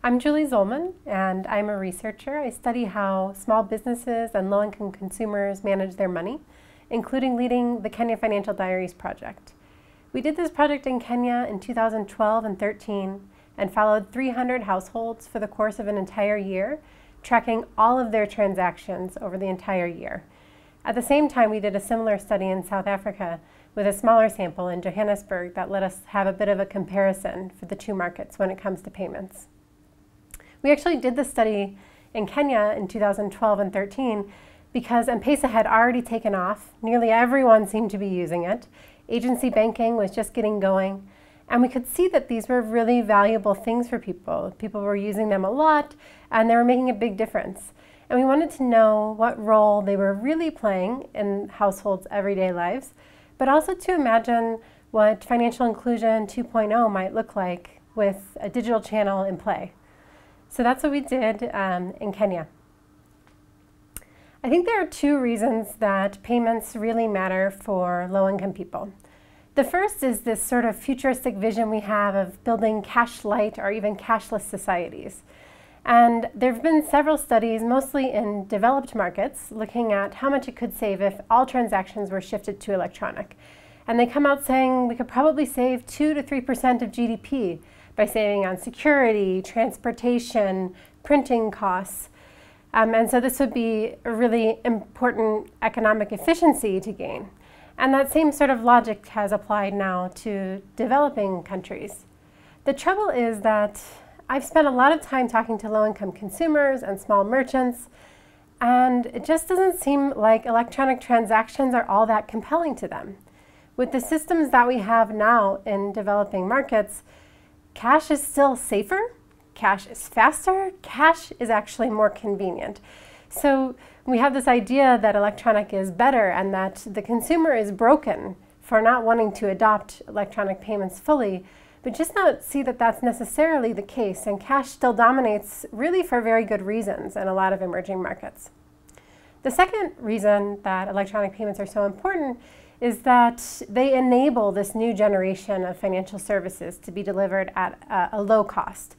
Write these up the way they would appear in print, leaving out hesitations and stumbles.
I'm Julie Zolmann, and I'm a researcher. I study how small businesses and low-income consumers manage their money, including leading the Kenya Financial Diaries project. We did this project in Kenya in 2012 and 13 and followed 300 households for the course of an entire year, tracking all of their transactions over the entire year. At the same time, we did a similar study in South Africa with a smaller sample in Johannesburg that let us have a bit of a comparison for the two markets when it comes to payments. We actually did this study in Kenya in 2012 and 13 because M-Pesa had already taken off. Nearly everyone seemed to be using it. Agency banking was just getting going. And we could see that these were really valuable things for people. People were using them a lot, and they were making a big difference. And we wanted to know what role they were really playing in households' everyday lives, but also to imagine what financial inclusion 2.0 might look like with a digital channel in play. So that's what we did in Kenya. I think there are two reasons that payments really matter for low-income people. The first is this sort of futuristic vision we have of building cash-light or even cashless societies. And there have been several studies, mostly in developed markets, looking at how much it could save if all transactions were shifted to electronic. And they come out saying we could probably save 2 to 3% of GDP by saving on security, transportation, printing costs. And so this would be a really important economic efficiency to gain. And that same sort of logic has applied now to developing countries. The trouble is that I've spent a lot of time talking to low-income consumers and small merchants, and it just doesn't seem like electronic transactions are all that compelling to them. With the systems that we have now in developing markets, cash is still safer, cash is faster, cash is actually more convenient. So we have this idea that electronic is better and that the consumer is broken for not wanting to adopt electronic payments fully, but just not see that that's necessarily the case, and cash still dominates really for very good reasons in a lot of emerging markets. The second reason that electronic payments are so important is that they enable this new generation of financial services to be delivered at a low cost.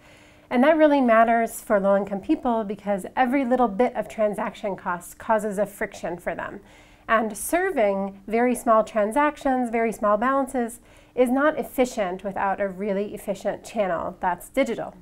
And that really matters for low-income people because every little bit of transaction cost causes a friction for them. And serving very small transactions, very small balances, is not efficient without a really efficient channel that's digital.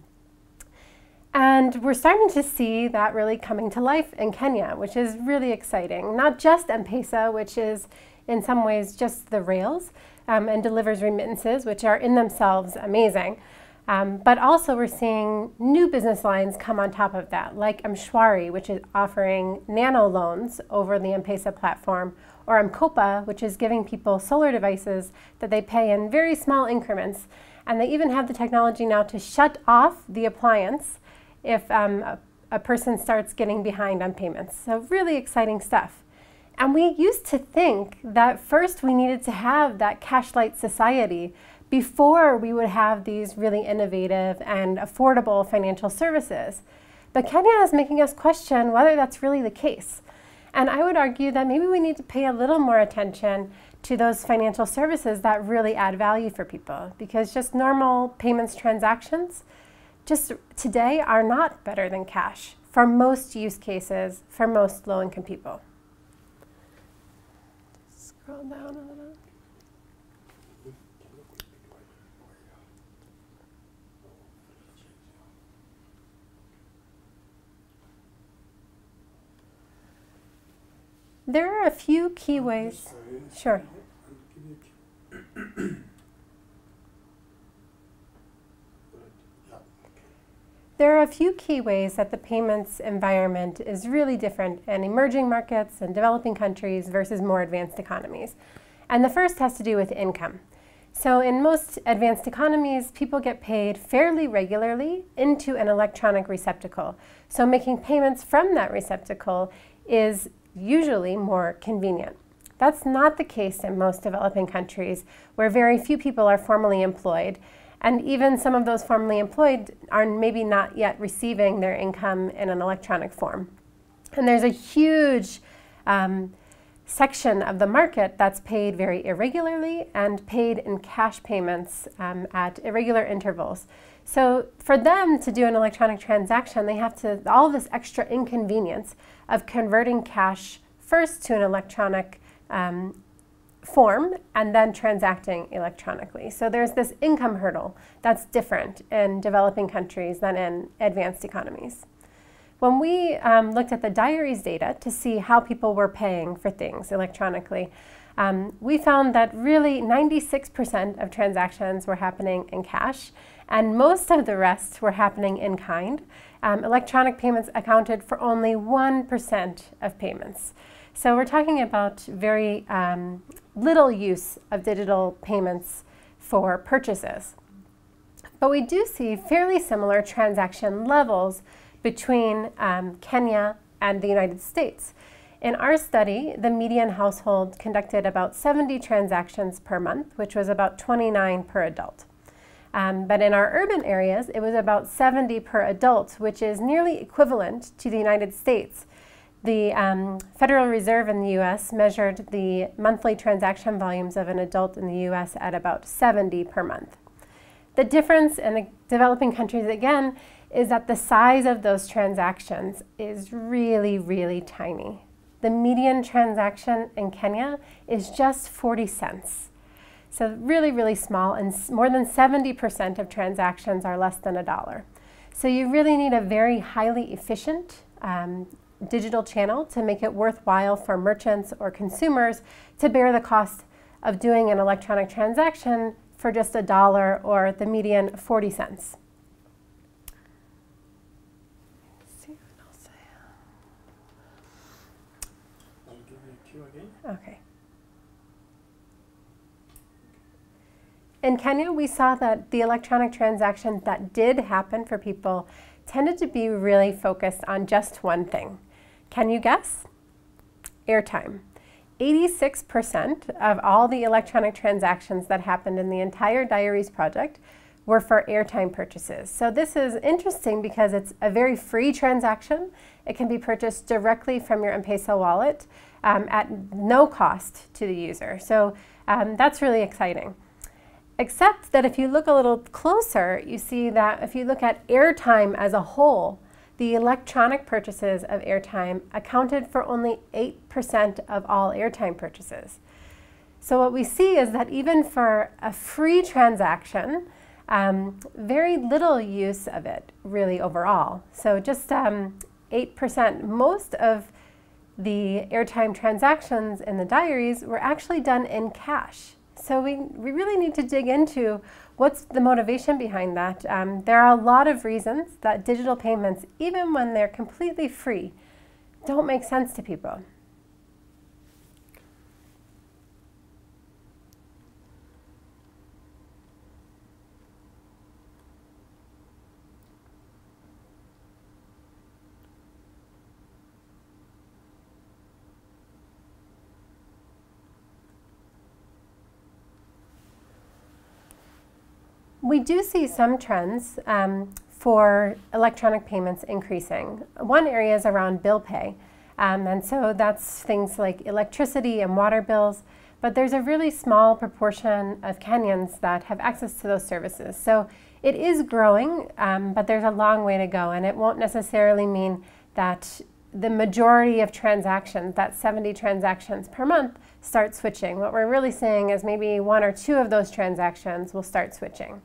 And we're starting to see that really coming to life in Kenya, which is really exciting. Not just M-Pesa, which is in some ways just the rails and delivers remittances, which are in themselves amazing. But also we're seeing new business lines come on top of that, like Mshwari, which is offering nano loans over the M-Pesa platform, or M-Kopa, which is giving people solar devices that they pay in very small increments. And they even have the technology now to shut off the appliance if a person starts getting behind on payments. So really exciting stuff. And we used to think that first we needed to have that cash-light society before we would have these really innovative and affordable financial services. But Kenya is making us question whether that's really the case. And I would argue that maybe we need to pay a little more attention to those financial services that really add value for people, because just normal payments transactions just today are not better than cash for most use cases for most low-income people. Scroll down a little. There are a few key ways. Sure. There are a few key ways that the payments environment is really different in emerging markets and developing countries versus more advanced economies. And the first has to do with income. So in most advanced economies, people get paid fairly regularly into an electronic receptacle. So making payments from that receptacle is usually more convenient. That's not the case in most developing countries, where very few people are formally employed. And even some of those formally employed are maybe not yet receiving their income in an electronic form. And there's a huge section of the market that's paid very irregularly and paid in cash payments at irregular intervals. So for them to do an electronic transaction, they have to, all this extra inconvenience of converting cash first to an electronic form and then transacting electronically. So there's this income hurdle that's different in developing countries than in advanced economies. When we looked at the Diaries data to see how people were paying for things electronically, we found that really 96% of transactions were happening in cash, and most of the rest were happening in kind. Electronic payments accounted for only 1% of payments. So we're talking about very little use of digital payments for purchases. But we do see fairly similar transaction levels between Kenya and the United States. In our study, the median household conducted about 70 transactions per month, which was about 29 per adult. But in our urban areas, it was about 70 per adult, which is nearly equivalent to the United States. The Federal Reserve in the US measured the monthly transaction volumes of an adult in the US at about 70 per month. The difference in the developing countries, again, is that the size of those transactions is really, really tiny. The median transaction in Kenya is just 40 cents. So really, really small, and more than 70% of transactions are less than $1. So you really need a very highly efficient digital channel to make it worthwhile for merchants or consumers to bear the cost of doing an electronic transaction for just $1 or the median 40 cents. I'll give you a cue again. Okay. In Kenya, we saw that the electronic transactions that did happen for people tended to be really focused on just one thing. Can you guess? Airtime. 86% of all the electronic transactions that happened in the entire Diaries project were for airtime purchases. So this is interesting because it's a very free transaction. It can be purchased directly from your M-Pesa wallet at no cost to the user. So that's really exciting. Except that if you look a little closer, you see that if you look at airtime as a whole, the electronic purchases of airtime accounted for only 8% of all airtime purchases. So what we see is that even for a free transaction, very little use of it really overall. So just 8%. Most of the airtime transactions in the Diaries were actually done in cash. So we really need to dig into what's the motivation behind that. There are a lot of reasons that digital payments, even when they're completely free, don't make sense to people. We do see some trends for electronic payments increasing. One area is around bill pay, and so that's things like electricity and water bills, but there's a really small proportion of Kenyans that have access to those services. So it is growing, but there's a long way to go, and it won't necessarily mean that the majority of transactions, that 70 transactions per month, start switching. What we're really seeing is maybe 1 or 2 of those transactions will start switching.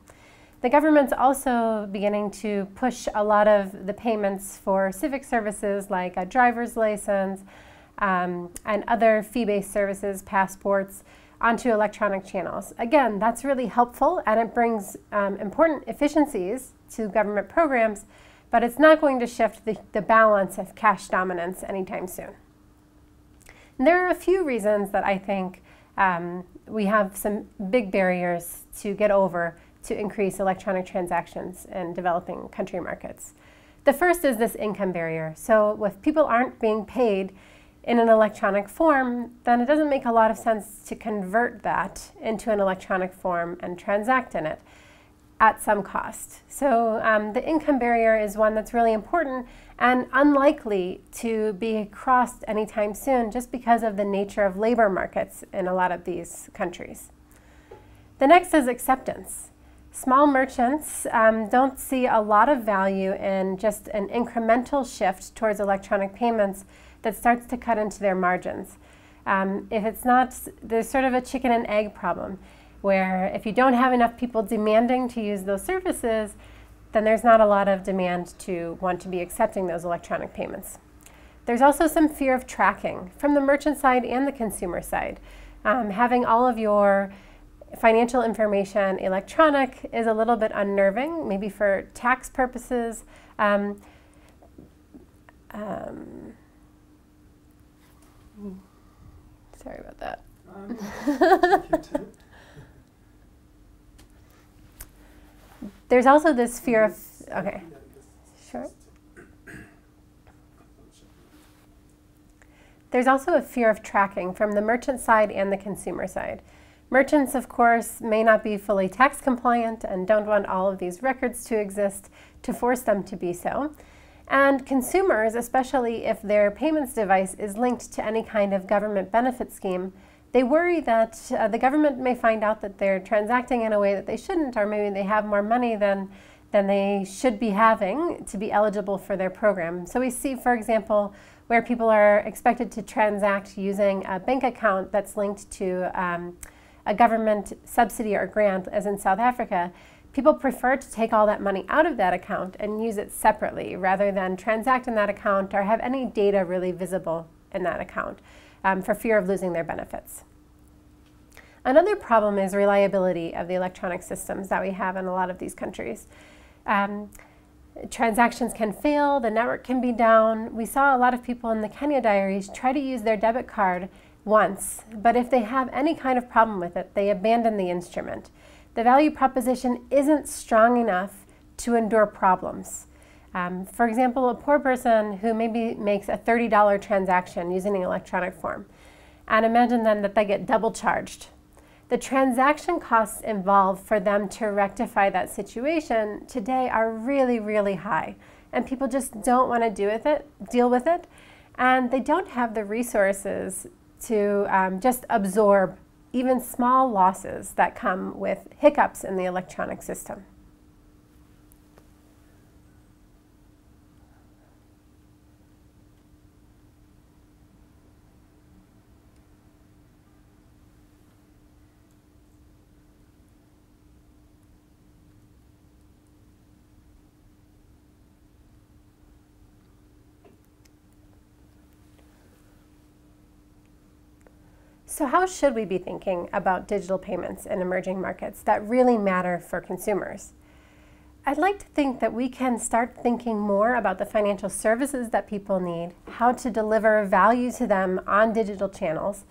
The government's also beginning to push a lot of the payments for civic services like a driver's license and other fee-based services, passports, onto electronic channels. Again, that's really helpful, and it brings important efficiencies to government programs, but it's not going to shift the balance of cash dominance anytime soon. And there are a few reasons that I think we have some big barriers to get over to increase electronic transactions in developing country markets. The first is this income barrier. So if people aren't being paid in an electronic form, then it doesn't make a lot of sense to convert that into an electronic form and transact in it at some cost. So the income barrier is one that's really important and unlikely to be crossed anytime soon just because of the nature of labor markets in a lot of these countries. The next is acceptance. Small merchants don't see a lot of value in just an incremental shift towards electronic payments that starts to cut into their margins. If it's not, there's sort of a chicken and egg problem, where if you don't have enough people demanding to use those services, then there's not a lot of demand to want to be accepting those electronic payments. There's also some fear of tracking from the merchant side and the consumer side. Having all of your financial information electronic is a little bit unnerving, maybe for tax purposes. Sorry about that. There's also this fear of, okay, sure. There's also a fear of tracking from the merchant side and the consumer side. Merchants, of course, may not be fully tax compliant and don't want all of these records to exist to force them to be so. And consumers, especially if their payments device is linked to any kind of government benefit scheme, they worry that the government may find out that they're transacting in a way that they shouldn't, or maybe they have more money than they should be having to be eligible for their program. So we see, for example, where people are expected to transact using a bank account that's linked to a government subsidy or grant, as in South Africa, people prefer to take all that money out of that account and use it separately rather than transact in that account or have any data really visible in that account for fear of losing their benefits. Another problem is reliability of the electronic systems that we have in a lot of these countries. Transactions can fail, the network can be down. We saw a lot of people in the Kenya Diaries try to use their debit card once, but if they have any kind of problem with it, they abandon the instrument. The value proposition isn't strong enough to endure problems. For example, a poor person who maybe makes a $30 transaction using an electronic form, and imagine then that they get double charged. The transaction costs involved for them to rectify that situation today are really, really high, and people just don't want to deal with it, and they don't have the resources to just absorb even small losses that come with hiccups in the electronic system. So how should we be thinking about digital payments in emerging markets that really matter for consumers? I'd like to think that we can start thinking more about the financial services that people need, how to deliver value to them on digital channels,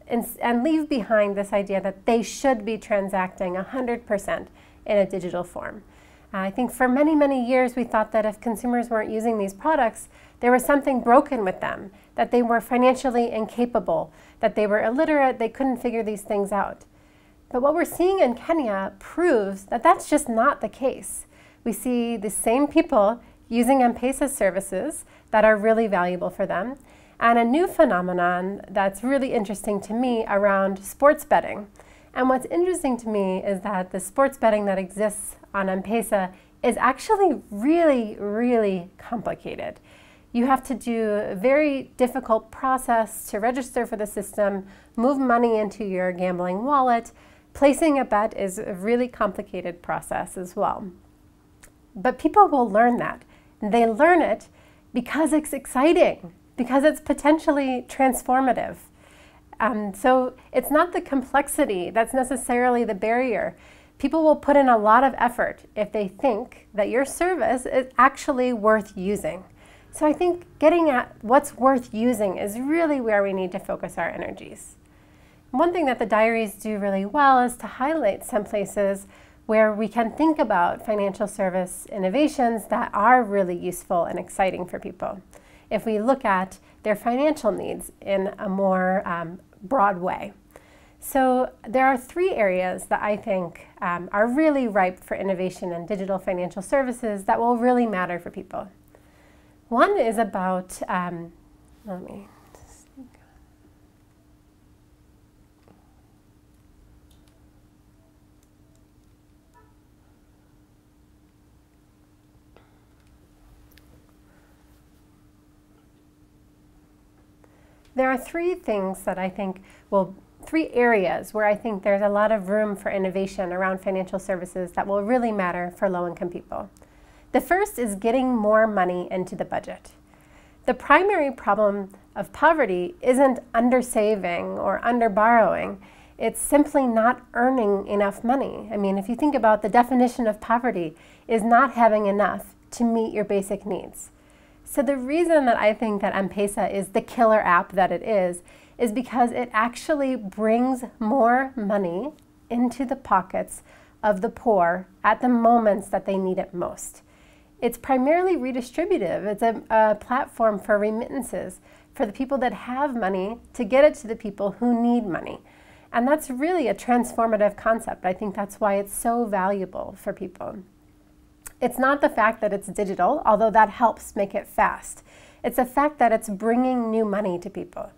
and leave behind this idea that they should be transacting 100% in a digital form. I think for many, many years we thought that if consumers weren't using these products, there was something broken with them, that they were financially incapable, that they were illiterate, they couldn't figure these things out. But what we're seeing in Kenya proves that that's just not the case. We see the same people using M-Pesa services that are really valuable for them, and a new phenomenon that's really interesting to me around sports betting. And what's interesting to me is that the sports betting that exists on M-Pesa is actually really, really complicated. You have to do a very difficult process to register for the system, move money into your gambling wallet. Placing a bet is a really complicated process as well. But people will learn that. They learn it because it's exciting, because it's potentially transformative. So it's not the complexity that's necessarily the barrier. People will put in a lot of effort if they think that your service is actually worth using. So I think getting at what's worth using is really where we need to focus our energies. One thing that the diaries do really well is to highlight some places where we can think about financial service innovations that are really useful and exciting for people if we look at their financial needs in a more broad way. So there are three areas that I think are really ripe for innovation in digital financial services that will really matter for people. One is about, There are three things that I think three areas where I think there's a lot of room for innovation around financial services that will really matter for low-income people. The first is getting more money into the budget. The primary problem of poverty isn't undersaving or underborrowing. It's simply not earning enough money. I mean, if you think about the definition of poverty is not having enough to meet your basic needs. So the reason that I think that M-Pesa is the killer app that it is because it actually brings more money into the pockets of the poor at the moments that they need it most. It's primarily redistributive. It's a platform for remittances, for the people that have money to get it to the people who need money. And that's really a transformative concept. I think that's why it's so valuable for people. It's not the fact that it's digital, although that helps make it fast. It's the fact that it's bringing new money to people.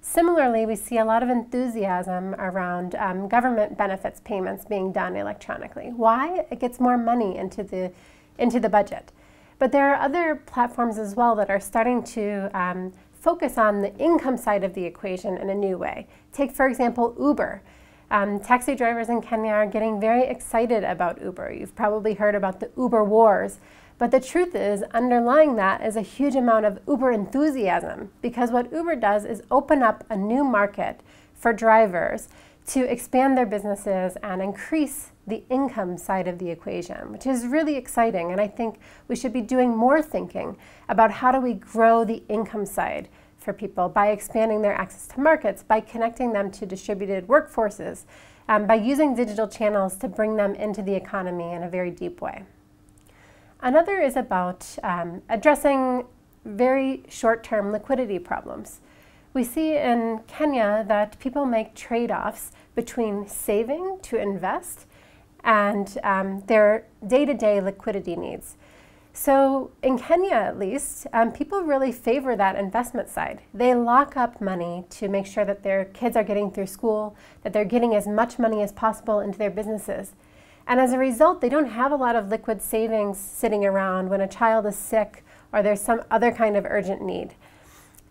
Similarly, we see a lot of enthusiasm around government benefits payments being done electronically. Why? It gets more money into the budget. But there are other platforms as well that are starting to focus on the income side of the equation in a new way. Take, for example, Uber. Taxi drivers in Kenya are getting very excited about Uber. You've probably heard about the Uber wars. But the truth is, underlying that is a huge amount of Uber enthusiasm, because what Uber does is open up a new market for drivers to expand their businesses and increase the income side of the equation, which is really exciting. And I think we should be doing more thinking about how do we grow the income side for people by expanding their access to markets, by connecting them to distributed workforces, by using digital channels to bring them into the economy in a very deep way. Another is about addressing very short-term liquidity problems. We see in Kenya that people make trade-offs between saving to invest and their day-to-day liquidity needs. So in Kenya, at least, people really favor that investment side. They lock up money to make sure that their kids are getting through school, that they're getting as much money as possible into their businesses. And as a result, they don't have a lot of liquid savings sitting around when a child is sick or there's some other kind of urgent need.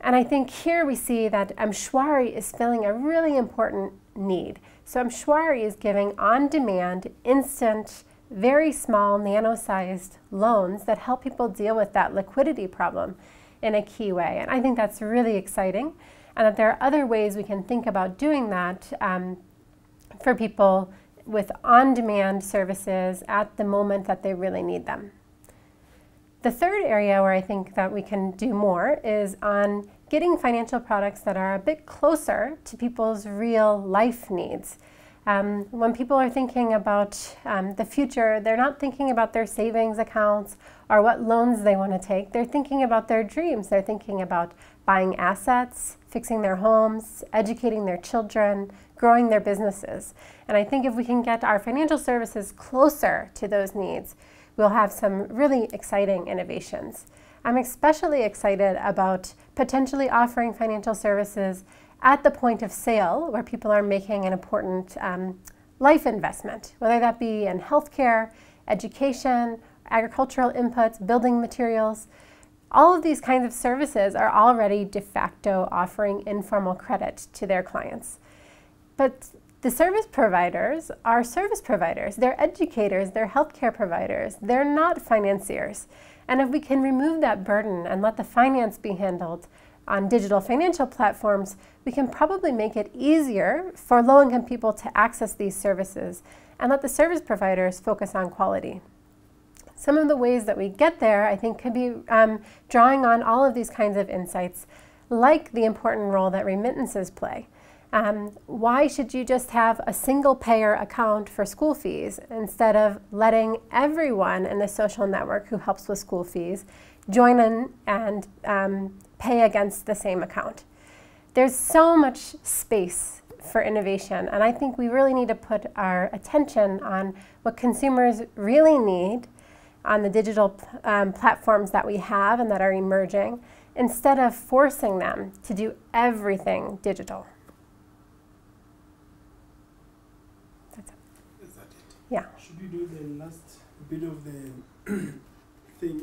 And I think here we see that M-Shwari is filling a really important need. So M-Shwari is giving on-demand, instant, very small, nano-sized loans that help people deal with that liquidity problem in a key way. And I think that's really exciting, and that there are other ways we can think about doing that for people with on-demand services at the moment that they really need them. The third area where I think that we can do more is on getting financial products that are a bit closer to people's real life needs. When people are thinking about the future, they're not thinking about their savings accounts or what loans they want to take. They're thinking about their dreams. They're thinking about buying assets, fixing their homes, educating their children, growing their businesses. And I think if we can get our financial services closer to those needs, we'll have some really exciting innovations. I'm especially excited about potentially offering financial services at the point of sale where people are making an important life investment, whether that be in healthcare, education, agricultural inputs, building materials. All of these kinds of services are already de facto offering informal credit to their clients. But the service providers are service providers. They're educators, they're healthcare providers. They're not financiers. And if we can remove that burden and let the finance be handled on digital financial platforms, we can probably make it easier for low-income people to access these services and let the service providers focus on quality. Some of the ways that we get there, I think, could be drawing on all of these kinds of insights, like the important role that remittances play. Why should you just have a single payer account for school fees instead of letting everyone in the social network who helps with school fees join in and pay against the same account? There's so much space for innovation, and I think we really need to put our attention on what consumers really need on the digital platforms that we have and that are emerging, instead of forcing them to do everything digital. That's it. Is that it? Yeah. Should we do the last bit of the thing?